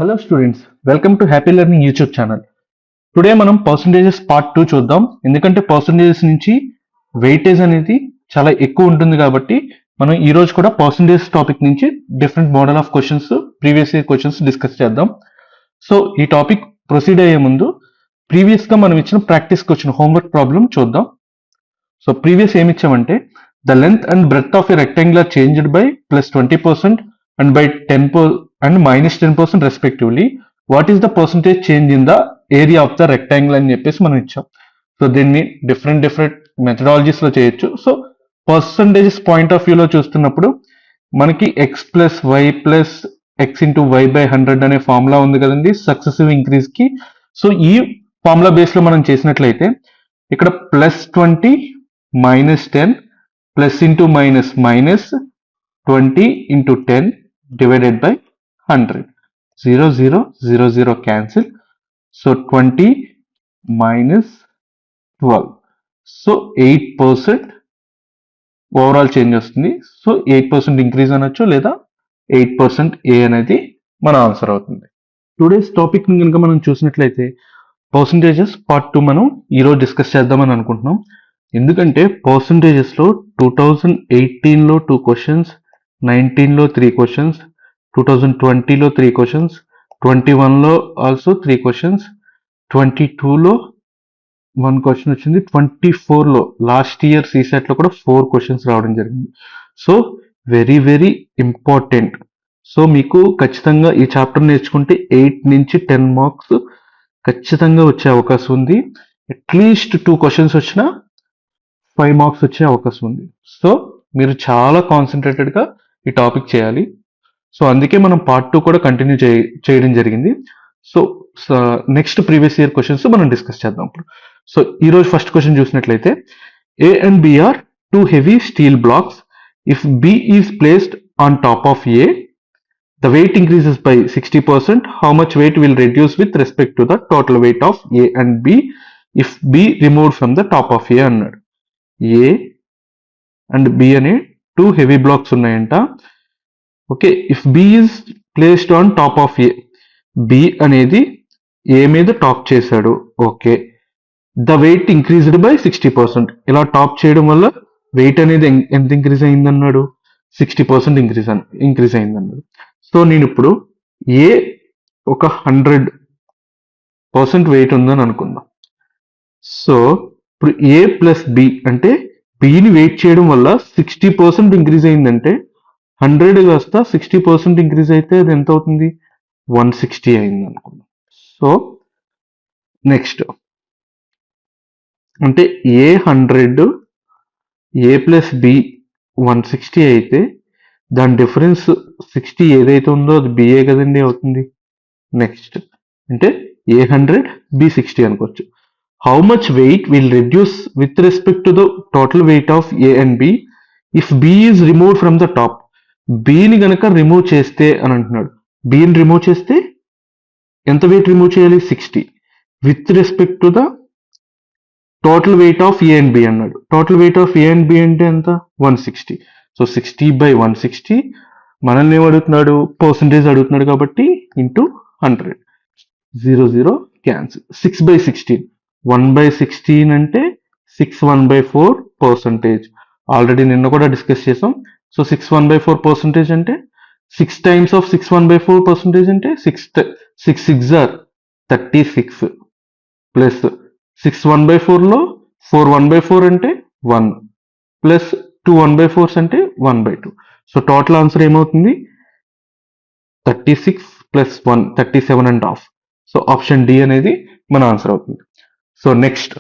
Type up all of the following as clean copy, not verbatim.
Hello students, welcome to happy learning YouTube channel. Today మనం percentages part 2 చూద్దాం. ఎందుకంటే percentages నుంచి వెయిటేజ్ అనేది చాలా ఎక్కువ ఉంటుంది కాబట్టి మనం ఈ రోజు కూడా పర్సంటేజ్ టాపిక్ నుంచి different model of questions, previous year questions discuss చేద్దాం. సో ఈ టాపిక్ ప్రొసీడ్ అయ్యే ముందు ప్రీవియస్ గా మనం ఇచ్చిన ప్రాక్టీస్ క్వశ్చన్ హోంవర్క్ ప్రాబ్లం చూద్దాం. సో ప్రీవియస్ ఏమి ఇచ్చామంటే the length and breadth of a rectangular changed by +20% and by 10% and -10% respectively. What is the percentage change in the area of the rectangle అని చెప్పేసి మనం ఇచ్చాం. సో దీన్ని different methodologies లో చేయొచ్చు. సో పర్సంటేజెస్ పాయింట్ ఆఫ్ వ్యూలో చూస్తున్నప్పుడు మనకి x plus Y plus X into Y by 100 అనే ఫార్ములా ఉంది కదండి సక్సెసివ్ ఇంక్రీజ్ కి. సో ఈ ఫార్ములా బేస్ లో మనం చేసినట్లయితే ఇక్కడ +20 -10 plus into minus -20 into 10 divided by 100. 0 0 0 0 cancel. So 20 minus 12. So 8% overall change వస్తుంది. సో 8% ఇంక్రీజ్ అనొచ్చు లేదా 8% ఏ అనేది మన ఆన్సర్ అవుతుంది. టుడేస్ టాపిక్ కనుక మనం చూసినట్లయితే పర్సంటేజెస్ పార్ట్ 2 మనం ఈరోజు డిస్కస్ చేద్దామని అనుకుంటున్నాం. ఎందుకంటే పర్సంటేజెస్లో 2018లో 2 క్వశ్చన్స్, 19లో 3 క్వశ్చన్స్, 2020లో 3 క్వశ్చన్స్, 21లో ఆల్సో 3 క్వశ్చన్స్, 22లో 1 క్వశ్చన్ వచ్చింది, 24లో లాస్ట్ ఇయర్ సీసెట్లో కూడా 4 క్వశ్చన్స్ రావడం జరిగింది. So very important. సో మీకు ఖచ్చితంగా ఈ చాప్టర్ నేర్చుకుంటే 8 నుంచి 10 మార్క్స్ ఖచ్చితంగా వచ్చే అవకాశం ఉంది. అట్లీస్ట్ 2 క్వశ్చన్స్ వచ్చినా 5 మార్క్స్ వచ్చే అవకాశం ఉంది. సో మీరు చాలా కాన్సన్ట్రేటెడ్గా ఈ టాపిక్ చేయాలి. సో అందుకే మనం పార్ట్ 2 కూడా కంటిన్యూ చేయడం జరిగింది. So next previous year questions మనం డిస్కస్ చేద్దాం ఇప్పుడు. సో ఈరోజు ఫస్ట్ క్వశ్చన్ చూసినట్లయితే A and B are 2 heavy steel blocks. If B is placed on top of A, the weight increases by 60%. How much weight will reduce with respect to the total weight of A and B if B removed from the top of A అన్నాడు. ఏ and B అనే 2 heavy blocks ఉన్నాయంట. Okay, if B is placed on top of A, B అనేది A మీద top చేశాడు. Okay, the weight increased by 60%. ఇలా top చేయడం వల్ల weight అనేది ఎంత ఇంక్రీజ్ అయిందన్నాడు, 60% ఇంక్రీజ్ అయిందన్నాడు. సో నేను ఇప్పుడు ఏ ఒక 100% వెయిట్ ఉందని అనుకుందాం. సో ఇప్పుడు ఏ ప్లస్ బి అంటే బిని వెయిట్ చేయడం వల్ల 60% ఇంక్రీజ్ అయిందంటే 100 కాస్త 60% ఇంక్రీజ్ అయితే అది ఎంత అవుతుంది, 160 అయింది అనుకుందాం. సో నెక్స్ట్ అంటే ఏ 100 ఏ ప్లస్ బి 160 అయితే దాని డిఫరెన్స్ 60 ఏదైతే ఉందో అది బిఏ కదండి అవుతుంది. నెక్స్ట్ అంటే ఏ 100 బి 60 అనుకోవచ్చు. How much weight will reduce with respect to the total weight of A and B if B is remove from the top. బిని గనక రిమూవ్ చేస్తే అని అంటున్నాడు. బిని రిమూవ్ చేస్తే ఎంత వెయిట్ రిమూవ్ చేయాలి, 60 with respect to the total weight of A and B అన్నాడు. Total weight of A and B అంటే ఎంత, 160. సో 60/160 మనల్ని ఏం అడుగుతున్నాడు, పర్సంటేజ్ అడుగుతున్నాడు కాబట్టి ఇంటూ 100. 0 0 క్యాన్సిల్. 6/16, 1/16 అంటే 6 1/4%. ఆల్రెడీ నిన్న కూడా డిస్కస్ చేసాం. సో 6 1/4% అంటే 6 టైమ్స్ ఆఫ్ 6 1/4% అంటే 6 6 are 36 ప్లస్ 6 1/4లో 4 1/4 అంటే 1 ప్లస్ 2 1/4 అంటే 1/2. సో టోటల్ ఆన్సర్ ఏమవుతుంది, 36 ప్లస్ 1 37.5. సో ఆప్షన్ డి అనేది మన ఆన్సర్ అవుతుంది. సో నెక్స్ట్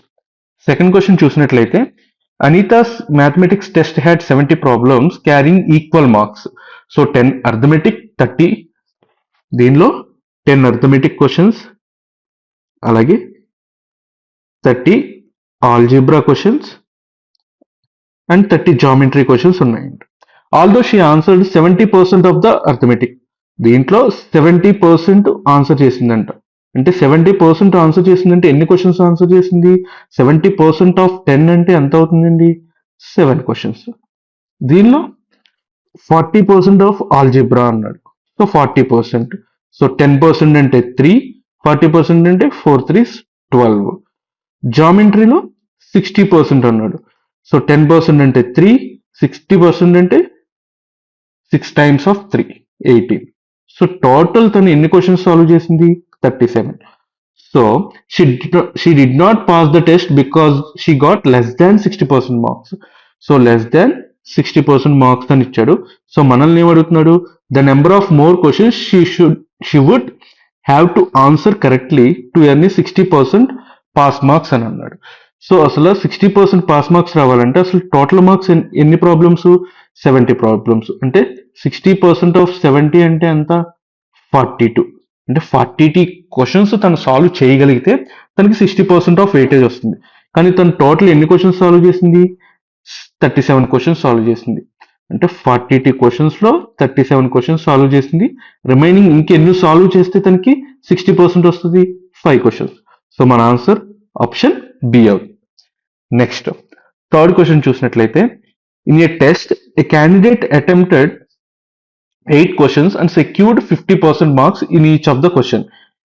సెకండ్ క్వశ్చన్ చూసినట్లయితే Anita's mathematics test had 70 problems carrying equal marks. So 10 arithmetic, 30 దీనిలో 10 అర్థమెటిక్ క్వశ్చన్స్, అలాగే 30 algebra questions and 30 geometry questions ఉన్నాయండి. Although she answered 70% of the arithmetic. దీంట్లో 70% answer చేసిందంట. అంటే 70% ఆన్సర్ చేసిందంటే ఎన్ని క్వశ్చన్స్ ఆన్సర్ చేసింది, 70% ఆఫ్ 10 అంటే ఎంత అవుతుందండి, 7 క్వశ్చన్స్. దీనిలో 40% ఆఫ్ ఆల్జీబ్రా అన్నాడు. సో 40%. సో 10% అంటే 3, 40% అంటే 4 3s 12. జామెట్రీలో 60% అన్నాడు. సో 10% అంటే 3, 60% అంటే 6 times of 3, 18. సో టోటల్ తను ఎన్ని క్వశ్చన్స్ సాల్వ్ చేసింది? 37. So she did not pass the test because she got less than 60% marks. So less than 60% marks అని ఇచ్చాడు. సో మనల్ని ఏమడుగుతున్నాడు? The number of more questions she would have to answer correctly to earn 60% pass marks అని అన్నాడు. So అసలు 60% pass marks రావాలంటే అసలు total marks ఎన్ని ప్రాబ్లమ్స్? 70 ప్రాబ్లమ్స్. అంటే 60% ఆఫ్ 70 అంటే ఎంత? 42. అంటే 40 క్వశ్చన్స్ తను సాల్వ్ చేయగలిగితే తనకి 60% ఆఫ్ వెయిటేజ్ వస్తుంది. కానీ తను టోటల్ ఎన్ని క్వశ్చన్స్ సాల్వ్ చేసింది? 37 క్వశ్చన్స్ సాల్వ్ చేసింది. అంటే 42 క్వశ్చన్స్ లో 37 క్వశ్చన్స్ సాల్వ్ చేసింది. రిమైనింగ్ ఇంకెన్ని సాల్వ్ చేస్తే తనకి 60% వస్తుంది? 5 క్వశ్చన్స్. సో మన ఆన్సర్ ఆప్షన్ బి అవుతుంది. నెక్స్ట్ థర్డ్ క్వశ్చన్ చూసినట్లయితే, in a test A candidate attempted 8 questions and secured 50% marks in each of the question.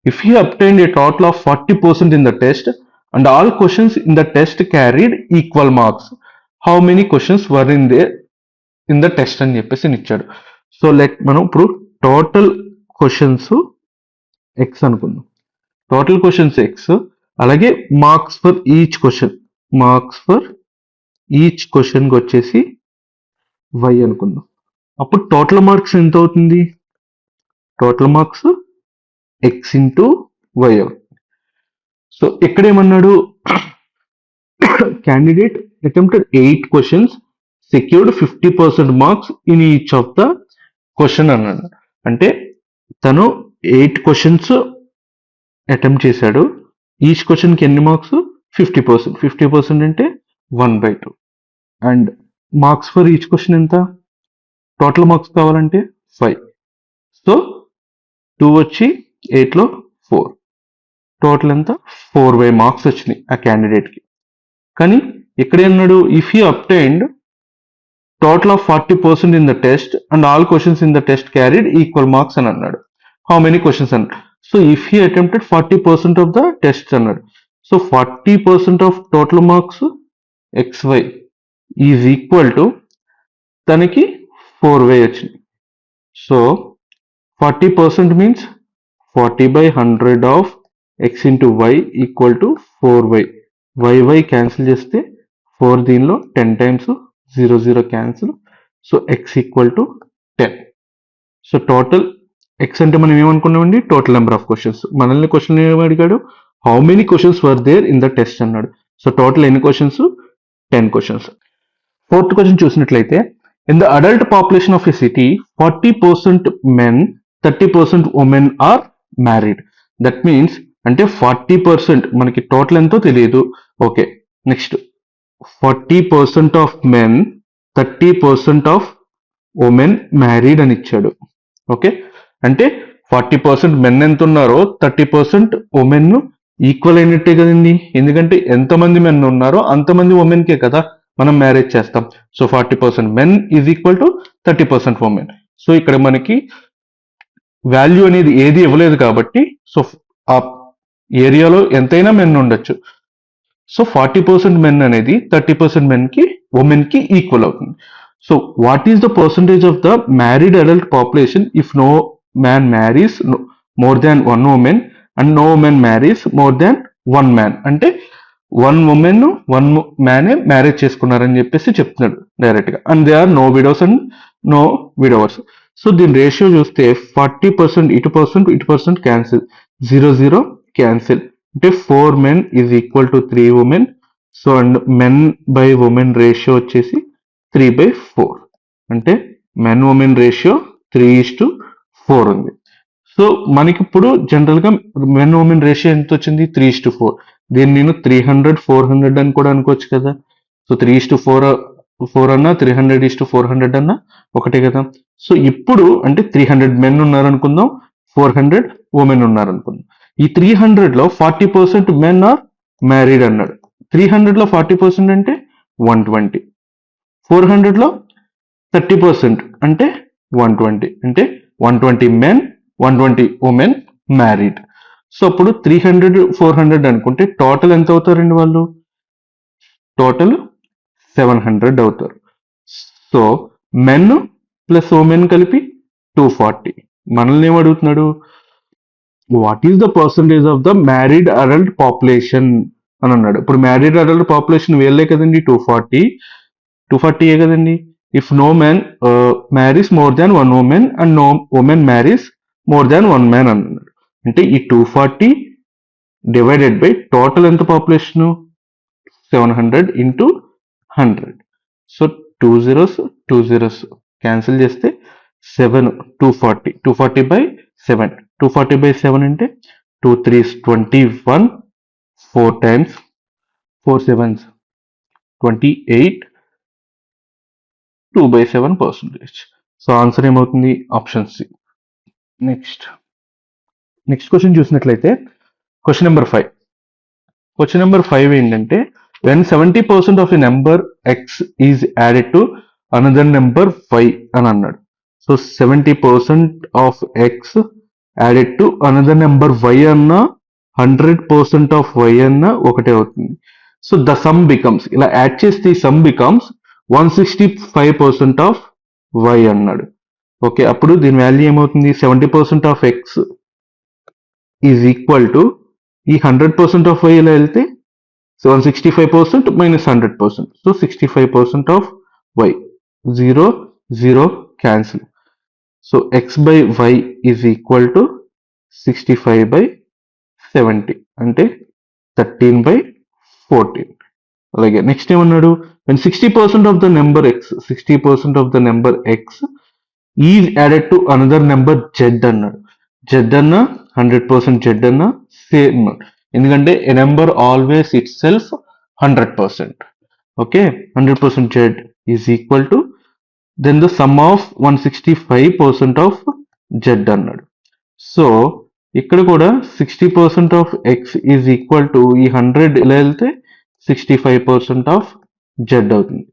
If he obtained a total of 40% in the test and all questions in the test carried equal marks, how many questions were in the test అని చెప్పేసి ఇచ్చాడు. So like మనం ఇప్పుడు total questions X అనుకుందాం. Total questions X, అలాగే marks for each question వచ్చేసి Y అనుకుందాం. అప్పుడు టోటల్ మార్క్స్ ఎంత అవుతుంది? Total marks X into Y అవుతుంది. సో ఇక్కడ ఏమన్నాడు? Candidate attempted 8 questions, secured 50% marks in each of the question అన్నాడు. అంటే తను 8 క్వశ్చన్స్ అటెంప్ట్ చేశాడు. ఈచ్ క్వశ్చన్కి ఎన్ని మార్క్స్? 50%. 50% అంటే 1/2. And marks for each question ఎంత? టోటల్ మార్క్స్ కావాలంటే 5. సో 2 వచ్చి 8లో 4. టోటల్ ఎంత? 4/5 మార్క్స్ వచ్చినాయి ఆ క్యాండిడేట్కి. కానీ ఇక్కడ ఏమన్నాడు? If you obtained total of 40% in the test and all questions in the test carried equal marks అని అన్నాడు. హౌ మెనీ క్వశ్చన్స్ అన్నాడు. So if you attempted 40% of the test అన్నాడు. So 40% of total marks XY is equal to తనకి 4/5 వచ్చింది. So 40% means 40/100 of x into y equal to 4/. y cancel చేస్తే 4 దీనిలో 10 times 0 0 cancel. So x equal to 10. So total x అంటే మనం ఏమనుకున్నామండి? Total number of questions. మనల్ని question ఏమి అడిగాడు? How many questions were there in the test అన్నాడు. So total ఎన్ని క్వశ్చన్స్? 10 క్వశ్చన్స్. ఫోర్త్ క్వశ్చన్ చూసినట్లయితే, in the adult population of a city 40% men, 30% women are married. That means అంటే 40% మనకి total ఎంతో తెలియదు. Okay, next 40% of men, 30% of women married అని ఇచ్చాడు. Okay, అంటే 40% మెన్ ఎంత ఉన్నారో 30% ఉమెన్ ఈక్వల్ అయినట్టే కదండి. ఎందుకంటే ఎంతమంది మెన్ ఉన్నారో అంతమంది ఉమెన్కే కదా మనం మ్యారేజ్ చేస్తాం. So 40% men is equal to 30% women. So ఇక్కడ మనకి వాల్యూ అనేది ఏది ఇవ్వలేదు కాబట్టి సో ఆ ఏరియాలో ఎంతైనా మెన్ ఉండొచ్చు. సో 40% మెన్ అనేది 30% మెన్కి ఉమెన్కి ఈక్వల్ అవుతుంది. So what is the percentage of the married adult population if no man marries more than 1 women and no women marries more than 1 man. అంటే 1 ఉమెన్ 1 మ్యానే మ్యారేజ్ చేసుకున్నారని చెప్పేసి చెప్తున్నాడు డైరెక్ట్ గా. And they are no widows and no widowers. So దీని ratio చూస్తే 40% ఇటు percent cancel, 0 0 cancel. అంటే 4 men is equal to 3 women. So and men by women ratio వచ్చేసి 3/4. అంటే మెన్ ఉమెన్ రేషియో 3:4 ఉంది. సో మనకి ఇప్పుడు జనరల్ గా మెన్ ఉమెన్ రేషియో ఎంత వచ్చింది? 3:4. దీన్ని నేను 300 400 అని కూడా అనుకోవచ్చు కదా. సో 3:4 అన్నా 300:400 అన్నా ఒకటే కదా. సో ఇప్పుడు అంటే 300 మెన్ ఉన్నారనుకుందాం, 400 ఉమెన్ ఉన్నారనుకుందాం. ఈ 300లో 40% మెన్ ఆర్ మ్యారీడ్ అన్నాడు. 300లో 40% అంటే 120. 400లో 30% అంటే 120. అంటే 120 మెన్ 120 ఉమెన్ మ్యారీడ్. సో అప్పుడు 300 400 అనుకుంటే టోటల్ ఎంత అవుతారండి వాళ్ళు? టోటల్ 700 అవుతారు. సో మెన్ ప్లస్ ఉమెన్ కలిపి 240. మనల్ని ఏం అడుగుతున్నాడు? What is the percentage of the married adult population అని అన్నాడు. ఇప్పుడు మ్యారీడ్ అడల్ట్ పాపులేషన్ వీళ్ళే కదండి, 240 కదండి. If no man marries more than 1 women and no women marries more than 1 man అన్నాడు. అంటే ఈ 240 డివైడెడ్ బై టోటల్ ఎంత population? 700 into 100. So 2 zeros cancel చేస్తే 7 240 బై 7. 240 బై 7 అంటే 2 3s 21, 4 times 4 7s 28, 2/7%. So answer ఏమవుతుంది? Option C. నెక్స్ట్ క్వశ్చన్ చూసినట్లయితే question number 5. Question number 5 ఏంటంటే when 70% of a number x is added to another number y అని అన్నాడు. So 70% of x added to another number y అన్న 100% of y అన్న ఒకటే అవుతుంది. So the sum becomes, ఇలా add చేస్తే ఈ సమ్ బికమ్స్ 165% ఆఫ్ y అన్నాడు. ఓకే, అప్పుడు దీని వాల్యూ ఏమవుతుంది? 70% of x is equal to ఈ 100% ఆఫ్ y ఇలా వెళ్తే 165% minus 100%. So 65% of y. 0 cancel. So x by y is equal to 65 by 70. అంటే 13/14. అలాగే నెక్స్ట్ ఏమన్నాడు? when 60% of the number x is added to another number z అన్నాడు. z అన్న 100% z అన్న same, ఎందుకంటే a number always itself 100%. okay, 100% z is equal to then the sum of 165% of z అన్నాడు. So ఇక్కడ కూడా 60% of x is equal to ఈ 100 ఇలా వెళ్తే 65% of z అవుతుంది.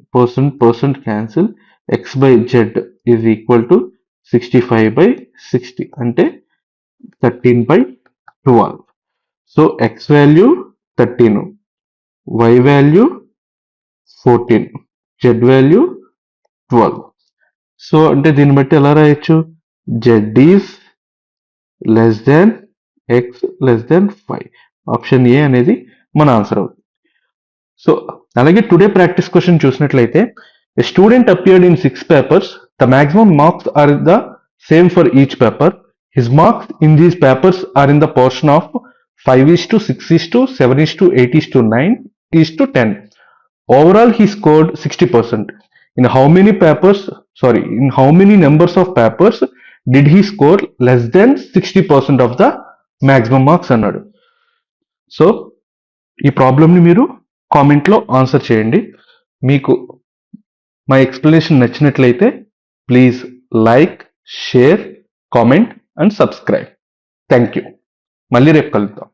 Percent cancel, x by z is equal to 65/60 అంటే 13/12. So x value 13, y value 14, z value 12. So అంటే దీన్ని బట్టి ఎలా రాయొచ్చు? z is less than x less than 5. Option A అనేది మన ఆన్సర్ అవుతుంది. సో అలాగే టుడే ప్రాక్టీస్ క్వశ్చన్ చూసినట్లయితే a student appeared in 6 papers. The maximum marks are the same for each paper. His marks in these papers are in the portion of 5:6:7:8:9:10. Overall, he scored 60%. In how many numbers of papers did he score less than 60% of the maximum marks అన్నాడు. So ఈ ప్రాబ్లమ్ని మీరు కామెంట్లో answer చేయండి. మీకు మా explanation నచ్చినట్లయితే please like, share, comment and subscribe. Thank you. మళ్ళీ రేపు కలుద్దాం.